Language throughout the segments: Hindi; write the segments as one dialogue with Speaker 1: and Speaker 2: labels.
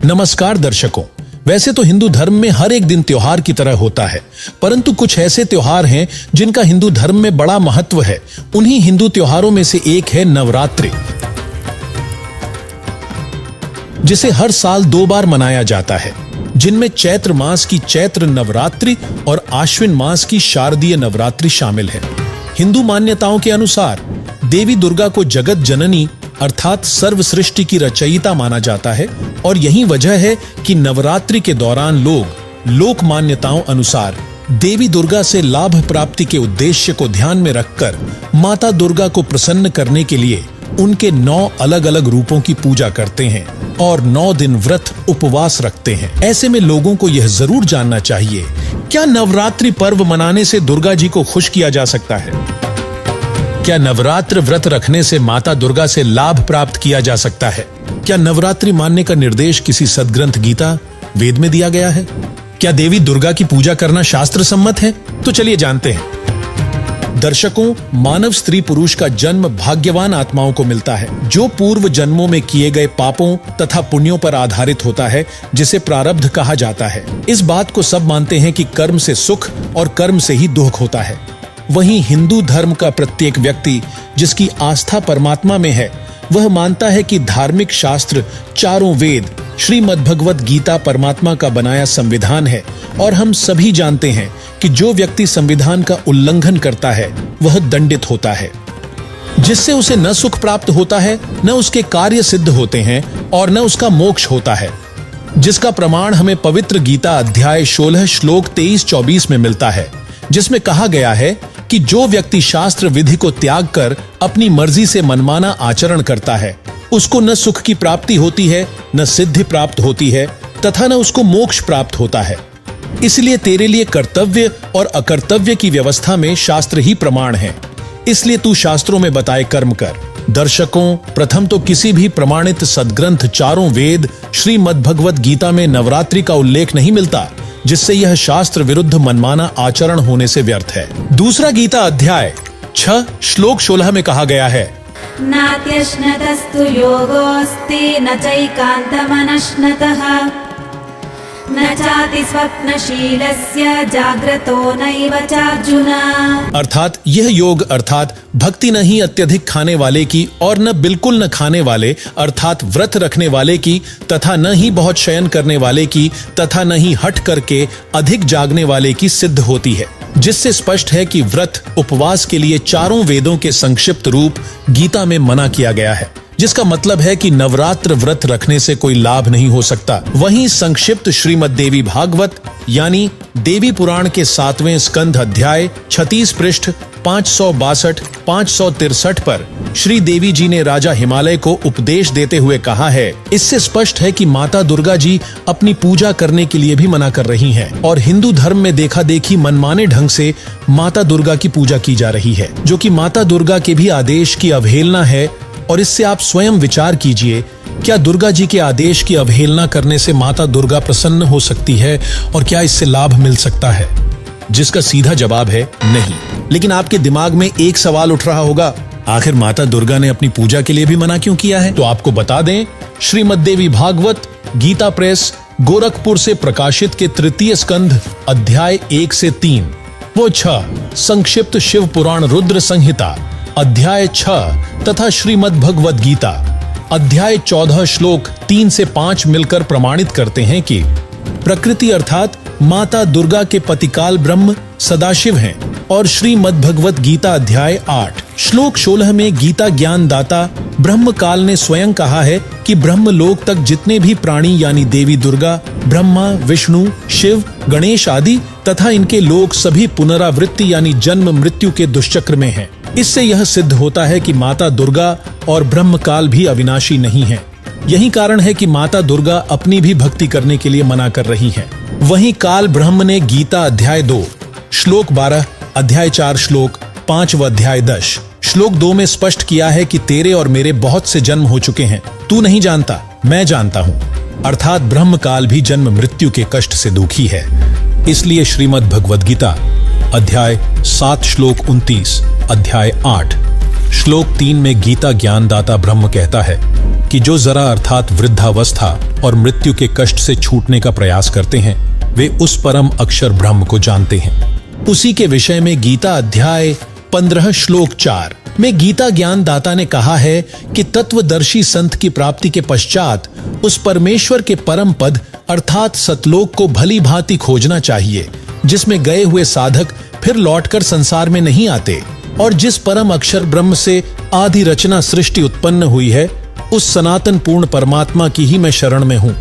Speaker 1: नमस्कार दर्शकों। वैसे तो हिंदू धर्म में हर एक दिन त्योहार की तरह होता है, परंतु कुछ ऐसे त्योहार हैं जिनका हिंदू धर्म में बड़ा महत्व है। उन्हीं हिंदू त्योहारों में से एक है नवरात्रि, जिसे हर साल 2 बार मनाया जाता है, जिनमें चैत्र मास की चैत्र नवरात्रि और आश्विन मास की शारदीय नवरात्रि शामिल है। हिंदू मान्यताओं के अनुसार देवी दुर्गा को जगत जननी अर्थात सर्व सृष्टि की रचयिता माना जाता है और यही वजह है कि नवरात्रि के दौरान लोग लोक मान्यताओं अनुसार देवी दुर्गा से लाभ प्राप्ति के उद्देश्य को ध्यान में रखकर माता दुर्गा को प्रसन्न करने के लिए उनके 9 अलग अलग रूपों की पूजा करते हैं और 9 दिन व्रत उपवास रखते हैं। ऐसे में लोगों को यह जरूर जानना चाहिए, क्या नवरात्रि पर्व मनाने से दुर्गा जी को खुश किया जा सकता है? क्या नवरात्र व्रत रखने से माता दुर्गा से लाभ प्राप्त किया जा सकता है? क्या नवरात्रि मानने का निर्देश किसी सदग्रंथ गीता वेद में दिया गया है? क्या देवी दुर्गा की पूजा करना शास्त्र सम्मत है? तो चलिए जानते हैं। दर्शकों, मानव स्त्री पुरुष का जन्म भाग्यवान आत्माओं को मिलता है, जो पूर्व जन्मों में किए गए पापों तथा पुण्यों पर आधारित होता है, जिसे प्रारब्ध कहा जाता है। इस बात को सब मानते हैं कि कर्म से सुख और कर्म से ही दुख होता है। वहीं हिंदू धर्म का प्रत्येक व्यक्ति जिसकी आस्था परमात्मा में है, वह मानता है कि धार्मिक शास्त्र, चारों वेद, श्रीमद् भगवत गीता परमात्मा का बनाया संविधान है और हम सभी जानते हैं कि जो व्यक्ति संविधान का उल्लंघन करता है वह दंडित होता है, जिससे उसे न सुख प्राप्त होता है, न उसके कार्य सिद्ध होते हैं और न उसका मोक्ष होता है, जिसका प्रमाण हमें पवित्र गीता अध्याय 16 श्लोक 23-24 में मिलता है, जिसमें कहा गया है कि जो व्यक्ति शास्त्र विधि को त्याग कर अपनी मर्जी से मनमाना आचरण करता है, उसको न सुख की प्राप्ति होती है, न सिद्धि प्राप्त होती है तथा न उसको मोक्ष प्राप्त होता है। इसलिए तेरे लिए कर्तव्य और अकर्तव्य की व्यवस्था में शास्त्र ही प्रमाण है, इसलिए तू शास्त्रों में बताए कर्म कर। दर्शकों, प्रथम तो किसी भी प्रमाणित सदग्रंथ चारों वेद श्रीमद् भगवत गीता में नवरात्रि का उल्लेख नहीं मिलता, जिससे यह शास्त्र विरुद्ध मनमाना आचरण होने से व्यर्थ है। दूसरा गीता अध्याय 6 श्लोक 16 में कहा गया है,
Speaker 2: नात्यश्नतस्तु योगोऽस्ति न चैकान्तमनश्नतः न चाति स्वप्नशीलस्य जाग्रतो नैव चार्जुन।
Speaker 1: अर्थात यह योग अर्थात भक्ति नहीं अत्यधिक खाने वाले की और न बिल्कुल न खाने वाले अर्थात व्रत रखने वाले की तथा न ही बहुत शयन करने वाले की तथा न ही हट करके अधिक जागने वाले की सिद्ध होती है, जिससे स्पष्ट है कि व्रत उपवास के लिए चारों वेदों के संक्षिप्त रूप गीता में मना किया गया है, जिसका मतलब है कि नवरात्र व्रत रखने से कोई लाभ नहीं हो सकता। वहीं संक्षिप्त श्रीमद् देवी भागवत यानी देवी पुराण के 7वें स्कंध अध्याय 36 पृष्ठ 562-563 पर श्री देवी जी ने राजा हिमालय को उपदेश देते हुए कहा है, इससे स्पष्ट है कि माता दुर्गा जी अपनी पूजा करने के लिए भी मना कर रही हैं और हिंदू धर्म में देखा देखी मनमाने ढंग से माता दुर्गा की पूजा की जा रही है, जो कि माता दुर्गा के भी आदेश की अवहेलना है। और इससे आप स्वयं विचार कीजिए, क्या दुर्गा जी के आदेश की अवहेलना करने से माता दुर्गा प्रसन्न हो सकती है और क्या इससे लाभ मिल सकता है? जिसका सीधा जवाब है नहीं। लेकिन आपके दिमाग में एक सवाल उठ रहा होगा, आखिर माता दुर्गा ने अपनी पूजा के लिए भी मना क्यों किया है? तो आपको बता दें, श्रीमद् देवी भागवत गीता प्रेस गोरखपुर से प्रकाशित के 3 स्कंध अध्याय 1 से 3 वो 6 संक्षिप्त शिव पुराण रुद्र संहिता अध्याय 6 तथा श्रीमद् भगवत गीता अध्याय 14 श्लोक 3 से 5 मिलकर प्रमाणित करते हैं कि प्रकृति अर्थात माता दुर्गा के पतिकाल ब्रह्म सदाशिव हैं और श्रीमद् भगवत गीता अध्याय 8 श्लोक 16 में गीता ज्ञान दाता ब्रह्म काल ने स्वयं कहा है कि ब्रह्म लोक तक जितने भी प्राणी यानी देवी दुर्गा, ब्रह्मा, विष्णु, शिव, गणेश आदि तथा इनके लोक सभी पुनरावृत्ति यानी जन्म मृत्यु के दुष्चक्र में हैं। इससे यह सिद्ध होता है कि माता दुर्गा और ब्रह्म काल भी अविनाशी नहीं है। यही कारण है कि माता दुर्गा अपनी भी भक्ति करने के लिए मना कर रही हैं। वहीं काल ब्रह्म ने गीता अध्याय 2 श्लोक 12, अध्याय 4 श्लोक 5 व अध्याय 10 श्लोक 2 में स्पष्ट किया है कि तेरे और मेरे बहुत से जन्म हो चुके हैं, तू नहीं जानता, मैं जानता हूँ। अर्थात ब्रह्म काल भी जन्म मृत्यु के कष्ट से दुखी है। इसलिए श्रीमद् भगवद गीता अध्याय 7 श्लोक 29, अध्याय 8 श्लोक 3 में गीता ज्ञानदाता ब्रह्म कहता है कि जो जरा अर्थात वृद्धावस्था और मृत्यु के कष्ट से छूटने का प्रयास करते हैं वे उस परम अक्षर ब्रह्म को जानते हैं। उसी के विषय में गीता अध्याय 15 श्लोक 4 में गीता ज्ञान दाता ने कहा है कि तत्वदर्शी संत की प्राप्ति के पश्चात उस परमेश्वर के परम पद अर्थात सतलोक को भली भांति खोजना चाहिए, जिसमें गए हुए साधक फिर लौटकर संसार में नहीं आते और जिस परम अक्षर ब्रह्म से आदि रचना सृष्टि उत्पन्न हुई है उस सनातन पूर्ण परमात्मा की ही मैं शरण में हूँ,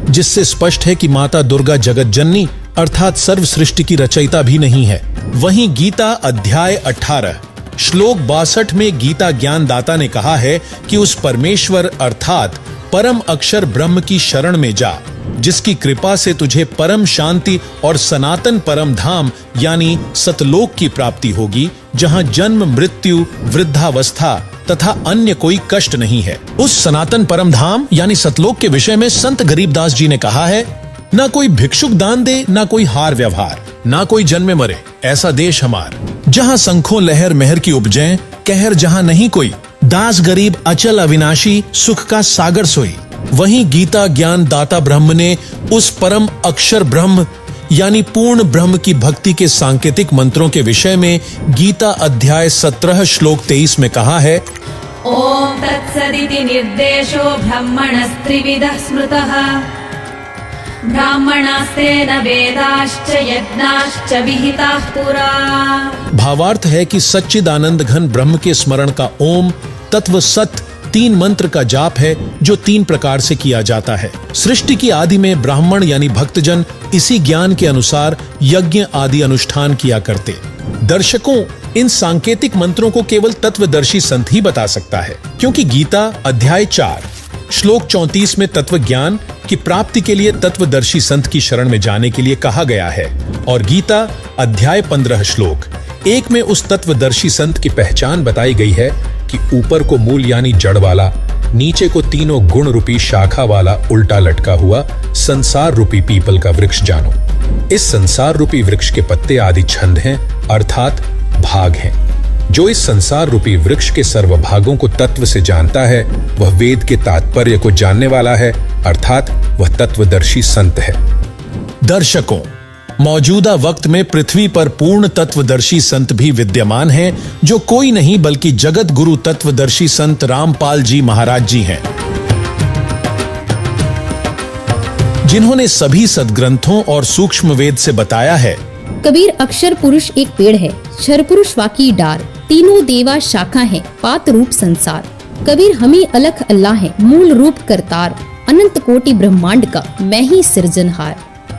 Speaker 1: जिससे स्पष्ट है कि माता दुर्गा जगत जननी अर्थात सर्व सृष्टि की रचयिता भी नहीं है। वहीं गीता अध्याय 18 श्लोक 62 में गीता ज्ञान दाता ने कहा है कि उस परमेश्वर अर्थात परम अक्षर ब्रह्म की शरण में जा, जिसकी कृपा से तुझे परम शांति और सनातन परम धाम यानी सतलोक की प्राप्ति होगी, जहां जन्म मृत्यु वृद्धावस्था तथा अन्य कोई कष्ट नहीं है। उस सनातन परम धाम यानी सतलोक के विषय में संत गरीबदास जी ने कहा है, ना कोई भिक्षुक दान दे, ना कोई हार व्यवहार, ना कोई जन्मे मरे, ऐसा देश हमार, जहां शंखों लहर मेहर की उपजें, कहर जहां नहीं कोई, दास गरीब अचल अविनाशी, सुख का सागर सोई। वहीं गीता ज्ञान दाता ब्रह्म ने उस परम अक्षर ब्रह्म यानी पूर्ण ब्रह्म की भक्ति के सांकेतिक मंत्रों के विषय में गीता अध्याय 17 श्लोक 23 में कहा है,
Speaker 2: ओम तत्सदिति निर्देशो ब्रह्मणस्त्रिविधः स्मृतः ब्राह्मणास्तेन वेदाश्च यज्ञाश्च विहिताः पुरा।
Speaker 1: भावार्थ है कि सच्चिदानंद घन ब्रह्म के स्मरण का ओम तत्व सत 3 मंत्र का जाप है जो 3 प्रकार से किया जाता है। सृष्टि की आदि में ब्राह्मण यानी भक्तजन इसी ज्ञान के अनुसार यज्ञ आदि अनुष्ठान किया करते। दर्शकों, इन सांकेतिक मंत्रों को केवल तत्वदर्शी संत ही बता सकता है, क्योंकि गीता अध्याय 4 श्लोक 34 में तत्व ज्ञान की प्राप्ति के लिए तत्वदर्शी संत की शरण में जाने के लिए कहा गया है और गीता अध्याय 15 श्लोक 1 में उस तत्वदर्शी संत की पहचान बताई गई है कि ऊपर को मूल यानी जड़ वाला, नीचे को तीनों गुण रूपी शाखा वाला उल्टा लटका हुआ संसार रूपी पीपल का वृक्ष जानो। इस संसार रूपी वृक्ष के पत्ते आदि छंद हैं अर्थात भाग हैं। जो इस संसार रूपी वृक्ष के सर्व भागों को तत्व से जानता है वह वेद के तात्पर्य को जानने वाला है अर्थात वह तत्वदर्शी संत है। दर्शकों, मौजूदा वक्त में पृथ्वी पर पूर्ण तत्वदर्शी संत भी विद्यमान हैं, जो कोई नहीं बल्कि जगत गुरु तत्वदर्शी संत रामपाल जी महाराज जी हैं, जिन्होंने सभी सदग्रंथों और सूक्ष्म वेद से बताया है।
Speaker 3: कबीर अक्षर पुरुष एक पेड़ है, क्षर पुरुष वाकी डार, तीनों देवा शाखा है, पात रूप संसार। कबीर हम ही अलख अल्लाह है, मूल रूप करतार, अनंत कोटि ब्रह्मांड का मैं ही सृजनहार।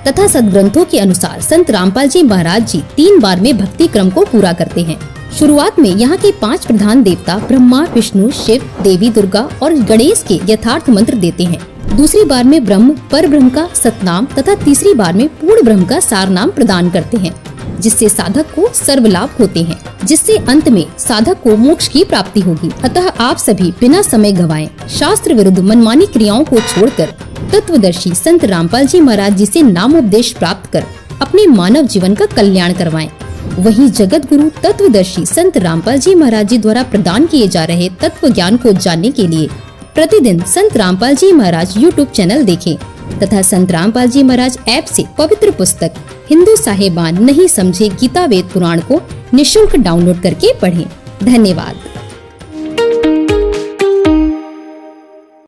Speaker 3: तथा सदग्रंथों के अनुसार संत रामपाल जी महाराज जी 3 बार में भक्ति क्रम को पूरा करते हैं। शुरुआत में यहाँ के 5 प्रधान देवता ब्रह्मा विष्णु शिव देवी दुर्गा और गणेश के यथार्थ मंत्र देते हैं। दूसरी बार में ब्रह्म पर ब्रह्म का सतनाम तथा तीसरी बार में पूर्ण ब्रह्म का सार नाम प्रदान करते हैं, जिससे साधक को सर्वलाभ होते हैं, जिससे अंत में साधक को मोक्ष की प्राप्ति होगी। अतः आप सभी बिना समय गवाएं शास्त्र विरुद्ध मनमानी क्रियाओं को छोड़कर तत्वदर्शी संत रामपाल जी महाराज जी से नामोपदेश प्राप्त कर अपने मानव जीवन का कल्याण करवाएं। वहीं जगत गुरु तत्वदर्शी संत रामपाल जी महाराज जी द्वारा प्रदान किए जा रहे तत्व ज्ञान को जानने के लिए प्रतिदिन संत रामपाल जी महाराज यूट्यूब चैनल देखें तथा संत रामपाल जी महाराज ऐप से पवित्र पुस्तक हिंदू साहेबान नहीं समझे गीता वेद पुराण को निःशुल्क डाउनलोड करके पढ़ें। धन्यवाद।